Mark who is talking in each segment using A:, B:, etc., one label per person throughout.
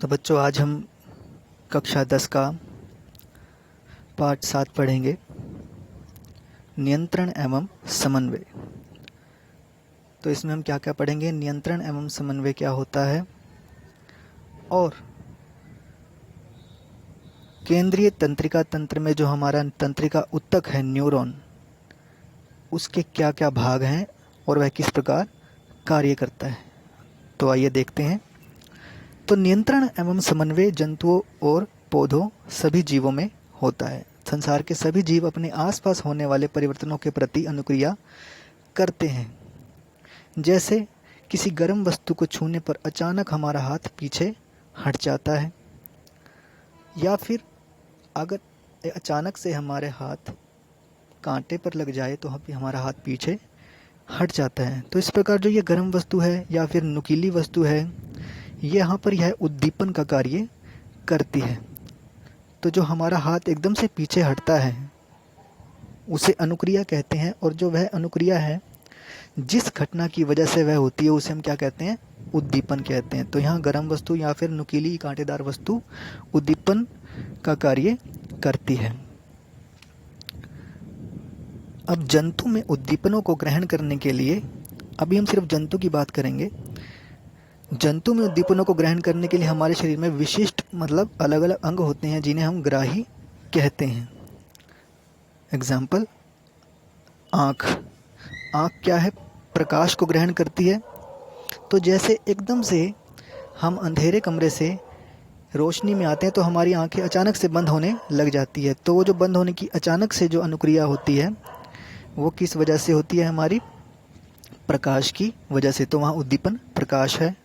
A: तो बच्चों, आज हम कक्षा 10 का पाठ 7 पढ़ेंगे, नियंत्रण एवं समन्वय। तो इसमें हम क्या क्या पढ़ेंगे, नियंत्रण एवं समन्वय क्या होता है और केंद्रीय तंत्रिका तंत्र में जो हमारा तंत्रिका ऊतक है न्यूरॉन, उसके क्या क्या भाग हैं और वह किस प्रकार कार्य करता है। तो आइए देखते हैं। तो नियंत्रण एवं समन्वय जंतुओं और पौधों सभी जीवों में होता है। संसार के सभी जीव अपने आसपास होने वाले परिवर्तनों के प्रति अनुक्रिया करते हैं। जैसे किसी गर्म वस्तु को छूने पर अचानक हमारा हाथ पीछे हट जाता है, या फिर अगर अचानक से हमारे हाथ कांटे पर लग जाए तो हमारा हाथ पीछे हट जाता है। तो इस प्रकार जो ये गर्म वस्तु है या फिर नुकीली वस्तु है, यहाँ पर यह उद्दीपन का कार्य करती है। तो जो हमारा हाथ एकदम से पीछे हटता है उसे अनुक्रिया कहते हैं, और जो वह अनुक्रिया है जिस घटना की वजह से वह होती है उसे हम क्या कहते हैं, उद्दीपन कहते हैं। तो यहाँ गर्म वस्तु या फिर नुकीली कांटेदार वस्तु उद्दीपन का कार्य करती है। अब जंतु में उद्दीपनों को ग्रहण करने के लिए, अभी हम सिर्फ जंतु की बात करेंगे। जंतु में उद्दीपनों को ग्रहण करने के लिए हमारे शरीर में विशिष्ट मतलब अलग अलग अंग होते हैं जिन्हें हम ग्राही कहते हैं। एग्जाम्पल, आँख। आँख क्या है, प्रकाश को ग्रहण करती है। तो जैसे एकदम से हम अंधेरे कमरे से रोशनी में आते हैं तो हमारी आंखें अचानक से बंद होने लग जाती है। तो वो जो बंद होने की अचानक से जो अनुक्रिया होती है वो किस वजह से होती है, हमारी प्रकाश की वजह से। तो वहाँ उद्दीपन प्रकाश है।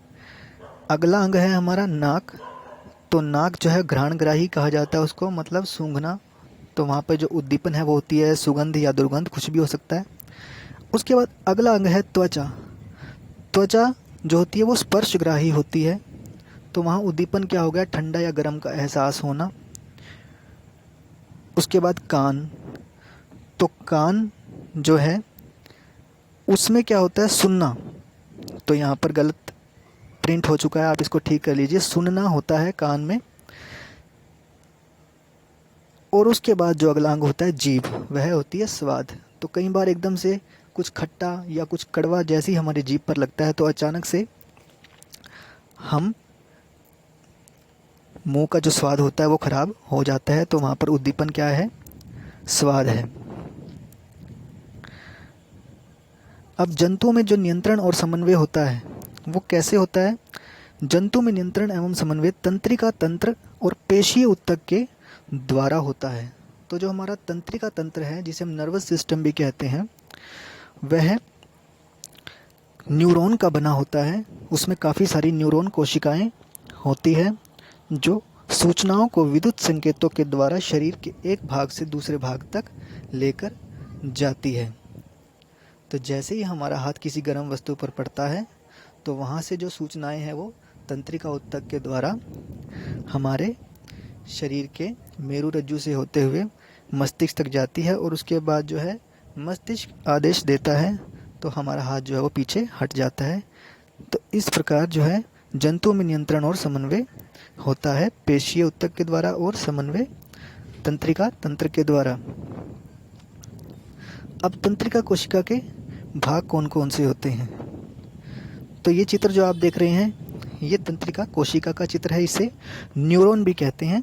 A: अगला अंग है हमारा नाक। तो नाक जो है घ्राणग्राही कहा जाता है उसको, मतलब सूंघना। तो वहाँ पर जो उद्दीपन है वो होती है सुगंध या दुर्गंध, कुछ भी हो सकता है। उसके बाद अगला अंग है त्वचा। त्वचा जो होती है वो स्पर्शग्राही होती है। तो वहाँ उद्दीपन क्या हो गया, ठंडा या गर्म का एहसास होना। उसके बाद कान। तो कान जो है उसमें क्या होता है, सुनना। तो यहाँ पर गलत प्रिंट हो चुका है, आप इसको ठीक कर लीजिए। सुनना होता है कान में। और उसके बाद जो अगला अंग होता है जीभ, वह होती है स्वाद। तो कई बार एकदम से कुछ खट्टा या कुछ कड़वा जैसे ही हमारी जीभ पर लगता है तो अचानक से हम मुंह का जो स्वाद होता है वो खराब हो जाता है। तो वहाँ पर उद्दीपन क्या है, स्वाद है। अब जंतुओं में जो नियंत्रण और समन्वय होता है वो कैसे होता है। जंतु में नियंत्रण एवं समन्वय तंत्रिका तंत्र और पेशीय ऊतक के द्वारा होता है। तो जो हमारा तंत्रिका तंत्र है, जिसे हम नर्वस सिस्टम भी कहते हैं, वह न्यूरॉन का बना होता है। उसमें काफ़ी सारी न्यूरॉन कोशिकाएं होती है जो सूचनाओं को विद्युत संकेतों के द्वारा शरीर के एक भाग से दूसरे भाग तक लेकर जाती है। तो जैसे ही हमारा हाथ किसी गर्म वस्तु पर पड़ता है तो वहाँ से जो सूचनाएं हैं वो तंत्रिका ऊतक के द्वारा हमारे शरीर के मेरुरज्जु से होते हुए मस्तिष्क तक जाती है, और उसके बाद जो है मस्तिष्क आदेश देता है तो हमारा हाथ जो है वो पीछे हट जाता है। तो इस प्रकार जो है जंतुओं में नियंत्रण और समन्वय होता है पेशीय ऊतक के द्वारा और समन्वय तंत्रिका तंत्र के द्वारा। अब तंत्रिका कोशिका के भाग कौन कौन से होते हैं। तो ये चित्र जो आप देख रहे हैं ये तंत्रिका कोशिका का चित्र है, इसे न्यूरॉन भी कहते हैं।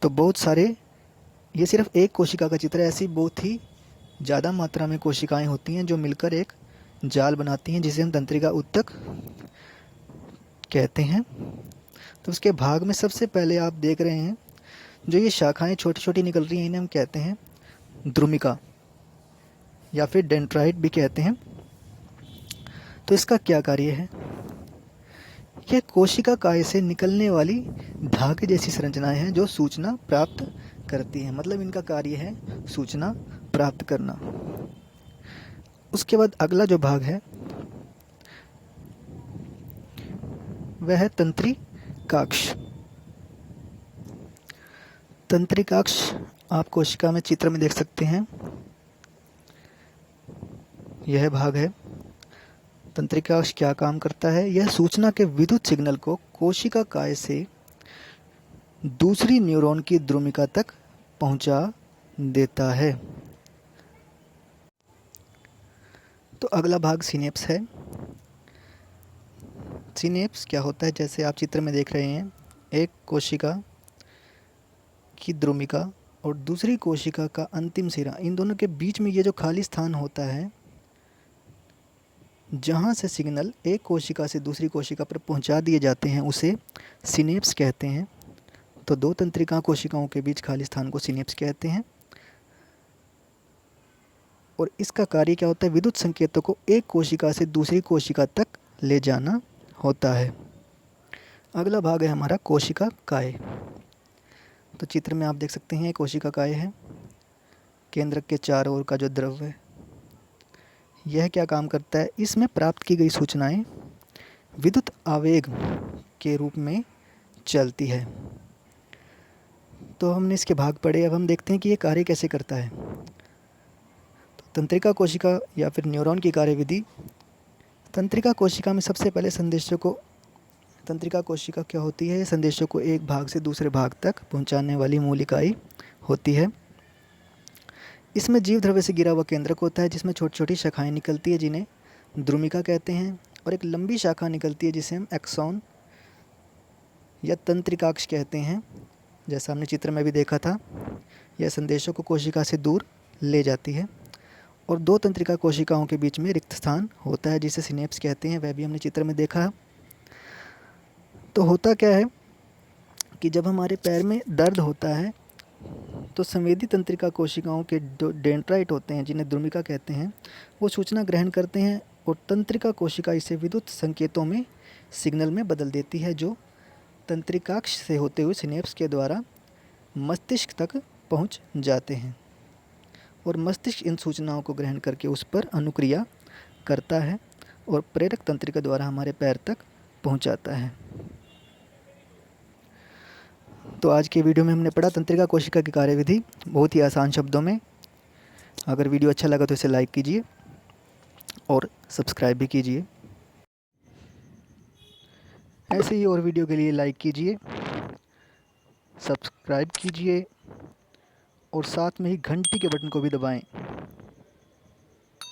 A: तो बहुत सारे, ये सिर्फ एक कोशिका का चित्र है, ऐसी बहुत ही ज़्यादा मात्रा में कोशिकाएं होती हैं जो मिलकर एक जाल बनाती हैं जिसे हम तंत्रिका ऊतक कहते हैं। तो उसके भाग में सबसे पहले आप देख रहे हैं जो ये शाखाएं छोटी छोटी निकल रही हैं, इन्हें हम कहते हैं द्रुमिका या फिर डेंड्राइट भी कहते हैं। तो इसका क्या कार्य है, यह कोशिका काय से निकलने वाली धागे जैसी संरचनाएं हैं जो सूचना प्राप्त करती हैं। मतलब इनका कार्य है सूचना प्राप्त करना। उसके बाद अगला जो भाग है वह है तंत्रिकाक्ष। तंत्रिकाक्ष आप कोशिका में चित्र में देख सकते हैं, यह भाग है तंत्रिकाक्ष क्या काम करता है? यह सूचना के विद्युत सिग्नल को कोशिका काय से दूसरी न्यूरॉन की द्रुमिका तक पहुंचा देता है। तो अगला भाग सिनेप्स है। सिनेप्स क्या होता है? जैसे आप चित्र में देख रहे हैं, एक कोशिका की द्रुमिका और दूसरी कोशिका का अंतिम सिरा, इन दोनों के बीच में ये जो खाली स्थान होता है, जहाँ से सिग्नल एक कोशिका से दूसरी कोशिका पर पहुँचा दिए जाते हैं, उसे सिनेप्स कहते हैं। तो दो तंत्रिका कोशिकाओं के बीच खाली स्थान को सिनेप्स कहते हैं। और इसका कार्य क्या होता है? विद्युत संकेतों को एक कोशिका से दूसरी कोशिका तक ले जाना होता है। अगला भाग है हमारा कोशिका काय। तो चित्र में आप देख सकते हैं कोशिका काय है, केंद्रक के चारों ओर का जो द्रव है। यह क्या काम करता है? इसमें प्राप्त की गई सूचनाएं विद्युत आवेग के रूप में चलती है। तो हमने इसके भाग पढ़े, अब हम देखते हैं कि ये कार्य कैसे करता है। तो तंत्रिका कोशिका या फिर न्यूरॉन की कार्यविधि। तंत्रिका कोशिका में सबसे पहले संदेशों को, तंत्रिका कोशिका क्या होती है? संदेशों को एक भाग से दूसरे भाग तक पहुंचाने वाली मूल इकाई होती है। इसमें जीव द्रव्य से घिरा हुआ केंद्रक होता है, जिसमें छोटी छोटी शाखाएं निकलती है, जिन्हें द्रुमिका कहते हैं। और एक लंबी शाखा निकलती है, जिसे हम एक्सॉन या तंत्रिकाक्ष कहते हैं। जैसा हमने चित्र में भी देखा था, यह संदेशों को कोशिका से दूर ले जाती है। और दो तंत्रिका कोशिकाओं के बीच में रिक्त स्थान होता है, जिसे सिनेप्स कहते हैं। वह भी हमने चित्र में देखा है। तो होता क्या है कि जब हमारे पैर में दर्द होता है, तो संवेदी तंत्रिका कोशिकाओं के जो डेंड्राइट होते हैं, जिन्हें द्रुमिका कहते हैं, वो सूचना ग्रहण करते हैं और तंत्रिका कोशिका इसे विद्युत संकेतों में, सिग्नल में बदल देती है, जो तंत्रिकाक्ष से होते हुए सिनेप्स के द्वारा मस्तिष्क तक पहुंच जाते हैं। और मस्तिष्क इन सूचनाओं को ग्रहण करके उस पर अनुक्रिया करता है और प्रेरक तंत्रिका द्वारा हमारे पैर तक पहुंचाता है। तो आज के वीडियो में हमने पढ़ा तंत्रिका कोशिका की कार्यविधि, बहुत ही आसान शब्दों में। अगर वीडियो अच्छा लगा तो इसे लाइक कीजिए और सब्सक्राइब भी कीजिए। ऐसे ही और वीडियो के लिए लाइक कीजिए, सब्सक्राइब कीजिए और साथ में ही घंटी के बटन को भी दबाएं।